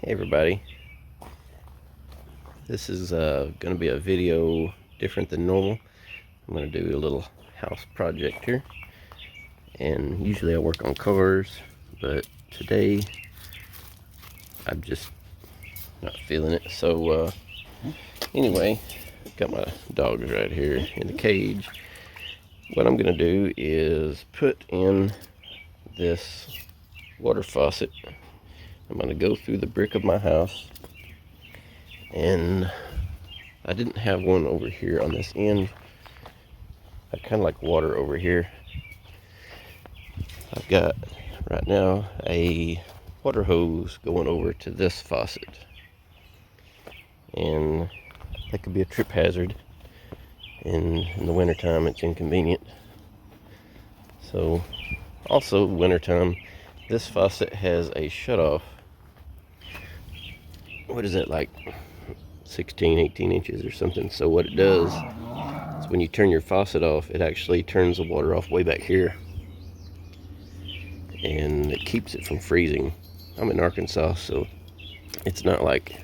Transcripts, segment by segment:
Hey everybody, this is going to be a video different than normal. I'm going to do a little house project here, and usually I work on cars, but today I'm just not feeling it. So anyway, got my dogs right here in the cage. What I'm going to do is put in this water faucet. I'm going to go through the brick of my house, and I didn't have one over here on this end. I kind of like water over here. I've got right now a water hose going over to this faucet, and that could be a trip hazard. In the wintertime, it's inconvenient. So also wintertime, this faucet has a shutoff. What is that, like 16, 18 inches or something? So what it does is when you turn your faucet off, it actually turns the water off way back here, and it keeps it from freezing. I'm in Arkansas, so it's not like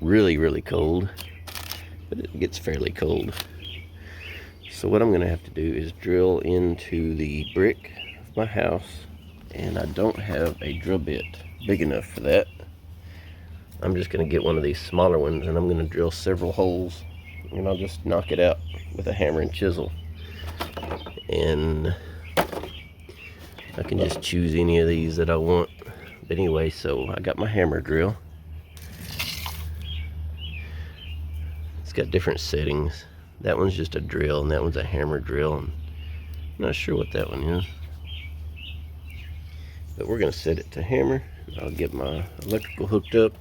really cold, but it gets fairly cold. So what I'm gonna have to do is drill into the brick of my house, and I don't have a drill bit big enough for that. I'm just gonna get one of these smaller ones, and I'm gonna drill several holes, and I'll just knock it out with a hammer and chisel. And I can just choose any of these that I want. But anyway, so I got my hammer drill. It's got different settings. That one's just a drill, and that one's a hammer drill. I'm not sure what that one is, but we're gonna set it to hammer. I'll get my electrical hooked up.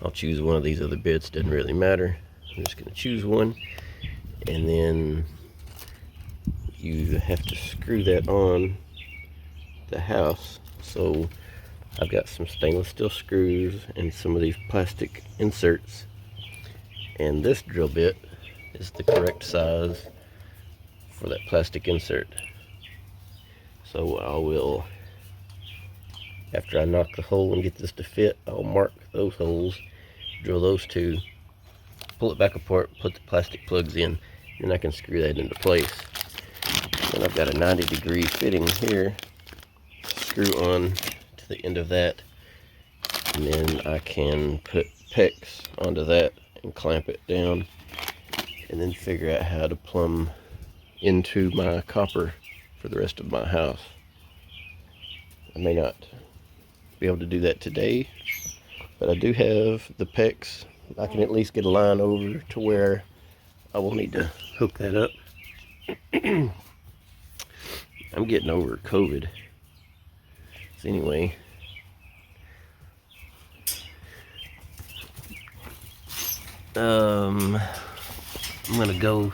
I'll choose one of these other bits, doesn't really matter. I'm just gonna choose one, and then you have to screw that on the house. So I've got some stainless steel screws and some of these plastic inserts, and this drill bit is the correct size for that plastic insert. So I will, after I knock the hole and get this to fit, I'll mark those holes, drill those two, pull it back apart, put the plastic plugs in, and I can screw that into place. And I've got a 90-degree fitting here, screw on to the end of that, and then I can put pegs onto that and clamp it down, and then figure out how to plumb into my copper for the rest of my house. I may not be able to do that today, but I do have the pegs. I can at least get a line over to where I will need to hook that up. I'm getting over COVID. So anyway, I'm gonna go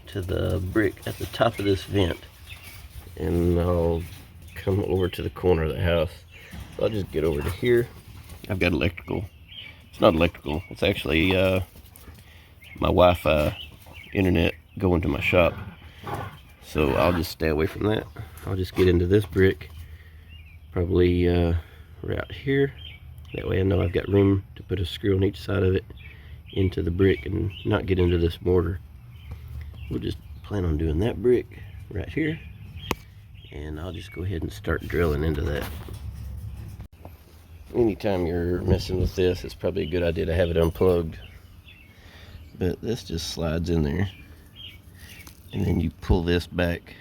to the brick at the top of this vent, and I'll come over to the corner of the house. So I'll just get over to here. I've got electrical. It's not electrical, it's actually my Wi-Fi internet going to my shop. So I'll just stay away from that. I'll just get into this brick, probably right here. That way I know I've got room to put a screw on each side of it into the brick and not get into this mortar. We'll just plan on doing that brick right here, and I'll just go ahead and start drilling into that. Anytime you're messing with this, it's probably a good idea to have it unplugged, but this just slides in there, and then you pull this back,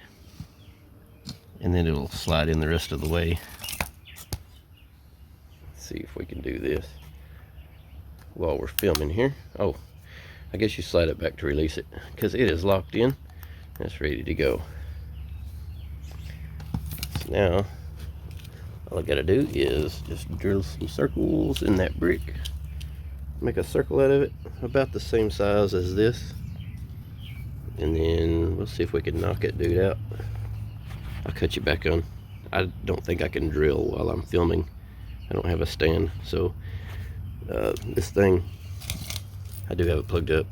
and then it'll slide in the rest of the way. Let's see if we can do this while we're filming here. Oh, I guess you slide it back to release it, because it is locked in. It's ready to go. So now all I gotta do is just drill some circles in that brick, make a circle out of it about the same size as this, and then we'll see if we can knock that dude out. I'll cut you back on. I don't think I can drill while I'm filming. I don't have a stand, so this thing, I do have it plugged up.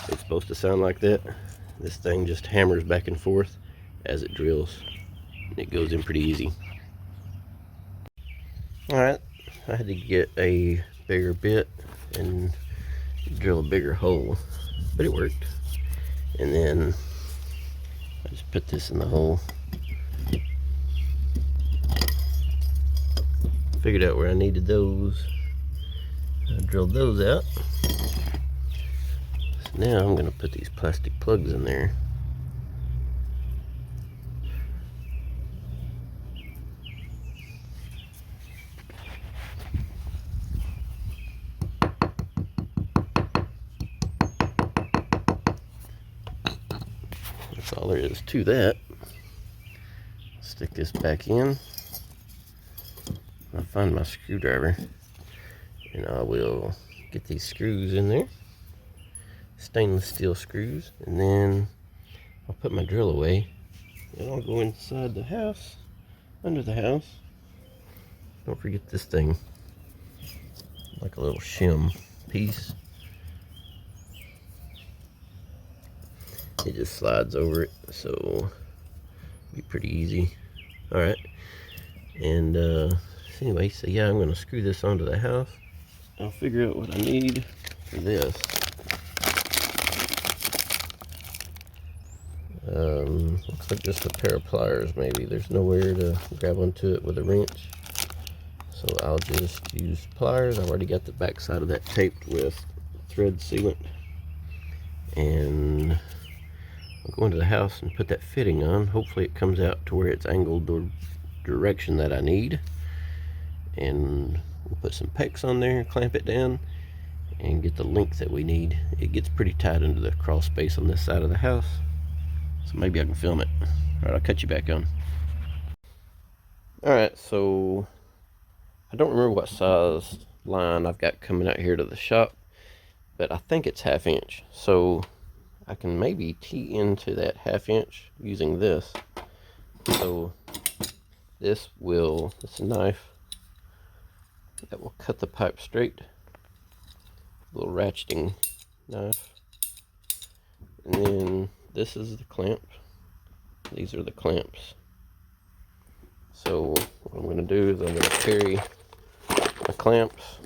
It's supposed to sound like that. This thing just hammers back and forth as it drills. It goes in pretty easy. Alright, I had to get a bigger bit and drill a bigger hole, but it worked. And then I just put this in the hole. Figured out where I needed those. I drilled those out. So now I'm going to put these plastic plugs in there. That's all there is to that. Stick this back in. I'll find my screwdriver and I will get these screws in there. Stainless steel screws, and then I'll put my drill away and I'll go inside the house, under the house. Don't forget this thing, like a little shim piece. It just slides over it, so it'll be pretty easy. Alright, and anyway, so yeah, I'm going to screw this onto the house. I'll figure out what I need for this. Looks like just a pair of pliers maybe. There's nowhere to grab onto it with a wrench. So I'll just use pliers. I've already got the back side of that taped with thread sealant. And I'll go into the house and put that fitting on. Hopefully it comes out to where it's angled the direction that I need. And we'll put some pegs on there, clamp it down, and get the length that we need. It gets pretty tight into the crawl space on this side of the house. So maybe I can film it. Alright, I'll cut you back on. Alright, so I don't remember what size line I've got coming out here to the shop, but I think it's 1/2 inch. So I can maybe tee into that 1/2 inch using this. So this it's a knife that will cut the pipe straight. A little ratcheting knife. And then this is the clamp. These are the clamps. So what I'm going to do is I'm going to carry my clamps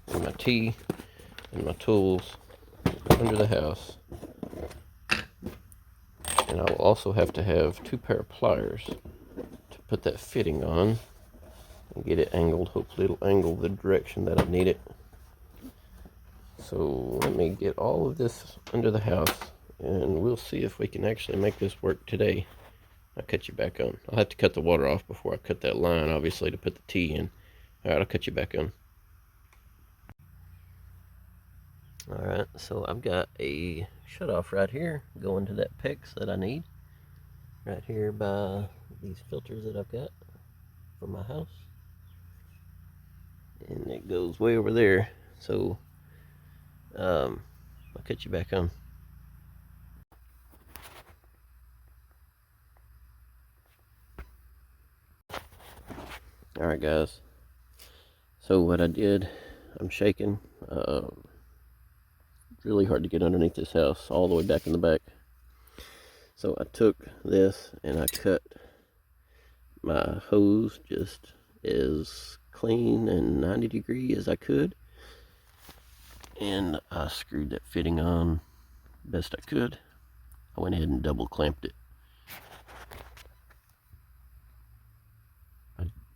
and my tee and my tools under the house. And I will also have to have 2 pair of pliers to put that fitting on and get it angled. Hopefully it'll angle the direction that I need it. So let me get all of this under the house and we'll see if we can actually make this work today. I'll cut you back on. I'll have to cut the water off before I cut that line, obviously, to put the tee in. Alright, I'll cut you back on. Alright, so I've got a shutoff right here going to that PEX that I need. Right here by these filters that I've got for my house. And it goes way over there. So, I'll cut you back on. Alright guys, so what I did, I'm shaking, really hard to get underneath this house, all the way back in the back. So I took this and I cut my hose just as clean and 90 degree as I could. And I screwed that fitting on best I could. I went ahead and double clamped it.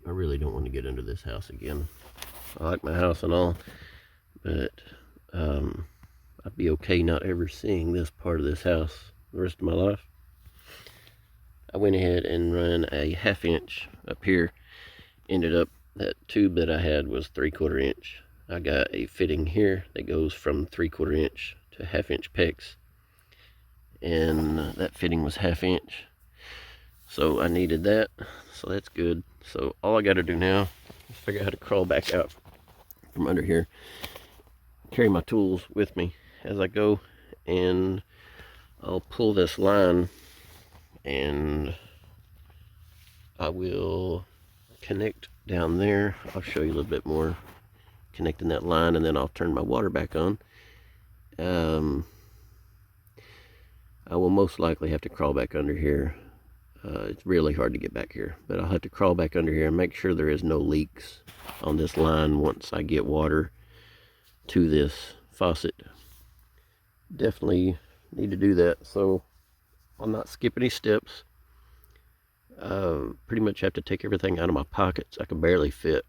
I really don't want to get into this house again. I like my house and all, but I'd be okay not ever seeing this part of this house the rest of my life. I went ahead and run a 1/2 inch up here. Ended up, that tube that I had was 3/4 inch. I got a fitting here that goes from 3/4 inch to 1/2 inch pecs. And that fitting was 1/2 inch. So I needed that, so that's good. So all I got to do now is figure out how to crawl back out from under here, carry my tools with me as I go, and I'll pull this line and I will connect down there. I'll show you a little bit more connecting that line, and then I'll turn my water back on. I will most likely have to crawl back under here It's really hard to get back here, but I'll have to crawl back under here and make sure there is no leaks on this line once I get water to this faucet. Definitely need to do that, so I'll not skip any steps. Pretty much have to take everything out of my pockets. I can barely fit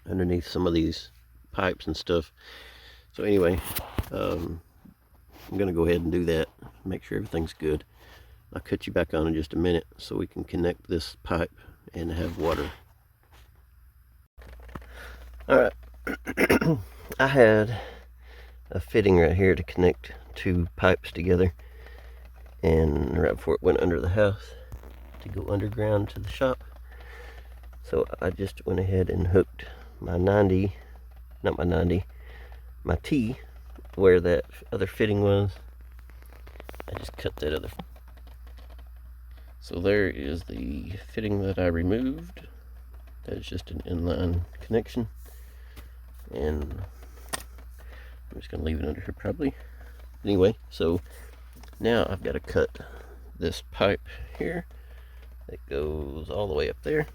underneath some of these pipes and stuff. So anyway, I'm gonna go ahead and do that, make sure everything's good. I'll cut you back on in just a minute so we can connect this pipe and have water. Alright, I had a fitting right here to connect two pipes together, and right before it went under the house to go underground to the shop. So I just went ahead and hooked my my T where that other fitting was. I just cut that other. So there is the fitting that I removed. That is just an inline connection. And I'm just gonna leave it under here probably. Anyway, so now I've got to cut this pipe here that goes all the way up there.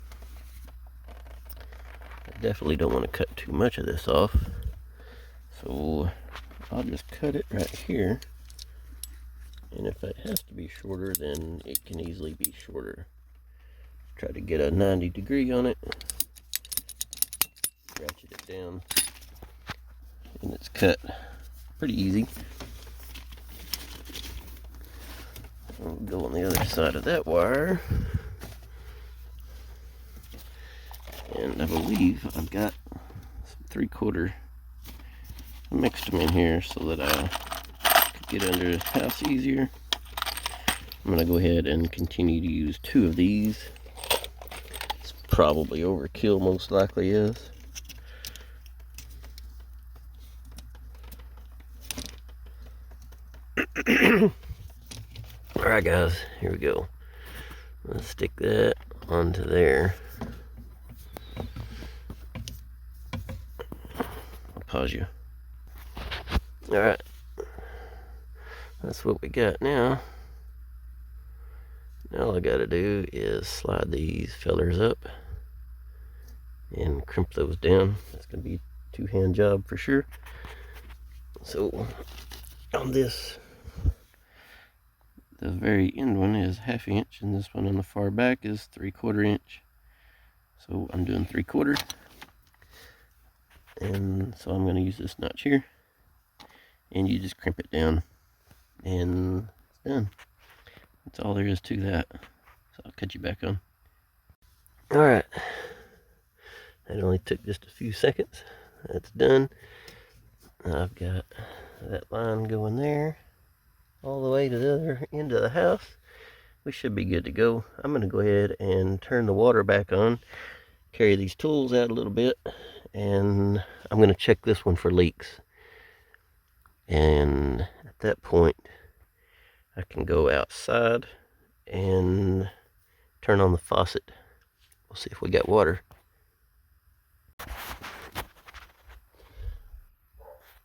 I definitely don't want to cut too much of this off, so I'll just cut it right here, and if it has to be shorter, then it can easily be shorter. Try to get a 90-degree on it, ratchet it down, and it's cut pretty easy. I'll go on the other side of that wire, and I believe I've got some 3/4. I mixed them in here so that I could get under the house easier. I'm going to go ahead and continue to use 2 of these. It's probably overkill, most likely is. Alright guys, here we go. Let's stick that onto there. I'll pause you. Alright. That's what we got now. Now all I gotta do is slide these fellers up and crimp those down. That's gonna be a 2-hand job for sure. So on this, the very end one is 1/2 inch, and this one on the far back is 3/4 inch. So I'm doing 3/4, and so I'm going to use this notch here, and you just crimp it down, and it's done. That's all there is to that. So I'll cut you back on. Alright, that only took just a few seconds. That's done. I've got that line going there all the way to the other end of the house. We should be good to go. I'm going to go ahead and turn the water back on, carry these tools out a little bit, and I'm going to check this one for leaks. And at that point, I can go outside and turn on the faucet. We'll see if we got water.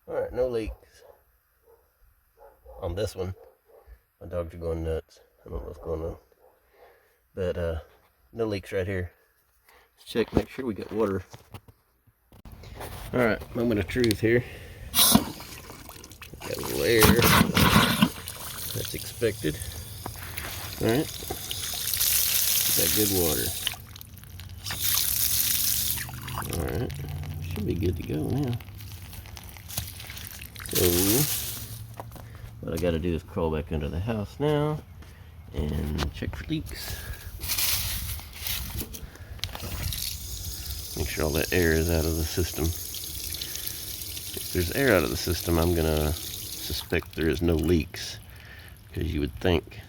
Alright, no leaks on this one. My dogs are going nuts. I don't know what's going on. But no leaks right here. Let's check, make sure we got water. Alright, moment of truth here. Got a little air. That's expected. Alright. Got good water. Alright. Should be good to go now. So what I gotta do is crawl back under the house now and check for leaks. Make sure all that air is out of the system. If there's air out of the system, I'm gonna suspect there is no leaks, because you would think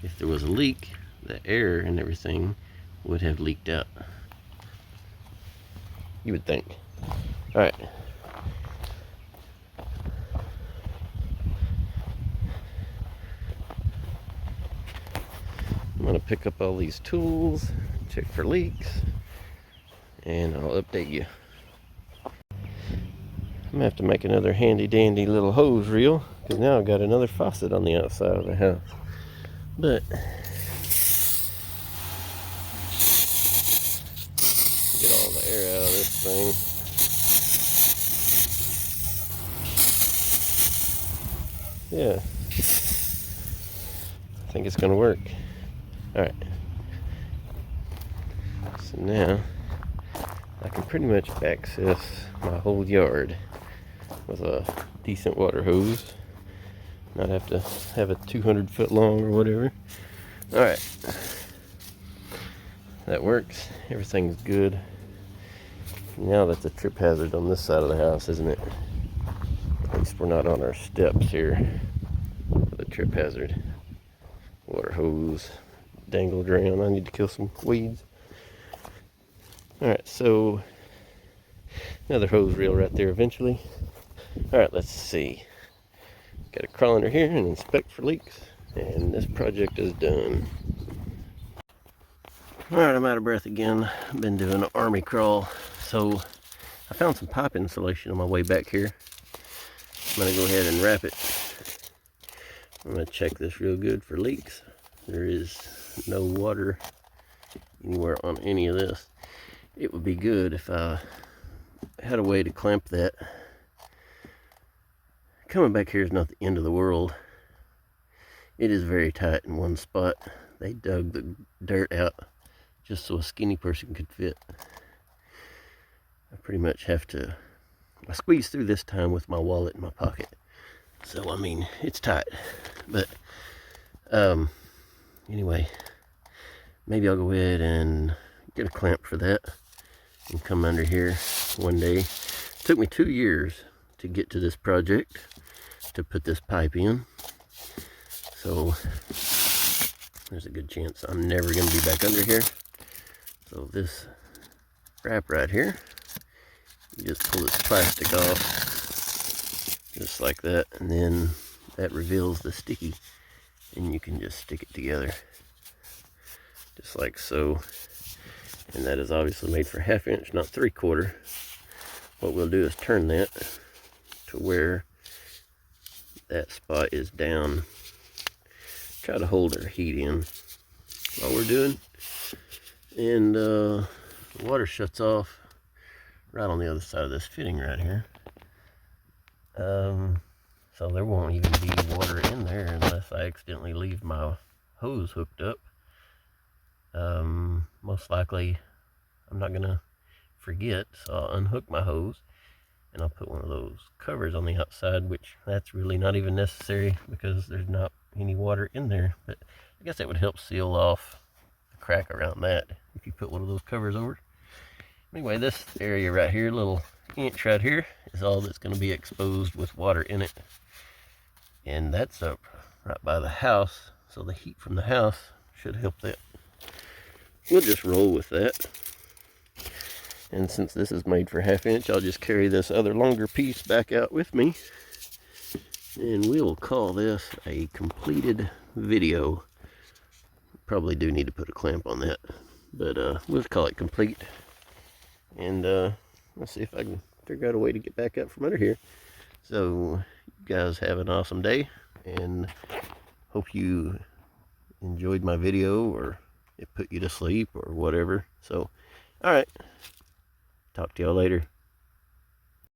if there was a leak, the air and everything would have leaked out. You would think. Alright. I'm going to pick up all these tools, check for leaks, and I'll update you. I'm going to have to make another handy dandy little hose reel, because now I've got another faucet on the outside of the house. But Get all the air out of this thing. Yeah, I think it's gonna work. All right, so now I can pretty much access my whole yard with a decent water hose. Not have to have it 200 foot long or whatever. All right, that works. Everything's good. Now that's a trip hazard on this side of the house, isn't it? At least we're not on our steps here with a trip hazard. Water hose dangled around. I need to kill some weeds. Alright, so another hose reel right there eventually. Alright, let's see. Got to crawl under here and inspect for leaks. And this project is done. Alright, I'm out of breath again. I've been doing an army crawl. So I found some pipe insulation on my way back here. I'm going to go ahead and wrap it. I'm going to check this real good for leaks. There is no water anywhere on any of this. It would be good if I had a way to clamp that. Coming back here is not the end of the world. It is very tight in one spot. They dug the dirt out just so a skinny person could fit. I pretty much have to, I squeeze through this time with my wallet in my pocket. So, I mean, it's tight. But, anyway, maybe I'll go ahead and get a clamp for that and come under here one day. It took me 2 years to get to this project, to put this pipe in. So, there's a good chance I'm never going to be back under here. So this wrap right here, you just pull this plastic off, just like that, and then that reveals the sticky, and you can just stick it together, just like so. And that is obviously made for 1/2 inch, not 3/4. What we'll do is turn that to where that spot is down. Try to hold our heat in while we're doing. And the water shuts off right on the other side of this fitting right here. So there won't even be water in there unless I accidentally leave my hose hooked up. Most likely I'm not gonna forget, so I'll unhook my hose and I'll put one of those covers on the outside, which that's really not even necessary because there's not any water in there, but I guess that would help seal off the crack around that if you put one of those covers over. Anyway, this area right here, little inch right here, is all that's going to be exposed with water in it, and that's up right by the house, so the heat from the house should help that. We'll just roll with that. And since this is made for 1/2 inch, I'll just carry this other longer piece back out with me. And we will call this a completed video. Probably do need to put a clamp on that. But we'll call it complete. And let's see if I can figure out a way to get back up from under here. So you guys have an awesome day. And hope you enjoyed my video, or it put you to sleep or whatever. So, alright. Talk to y'all later.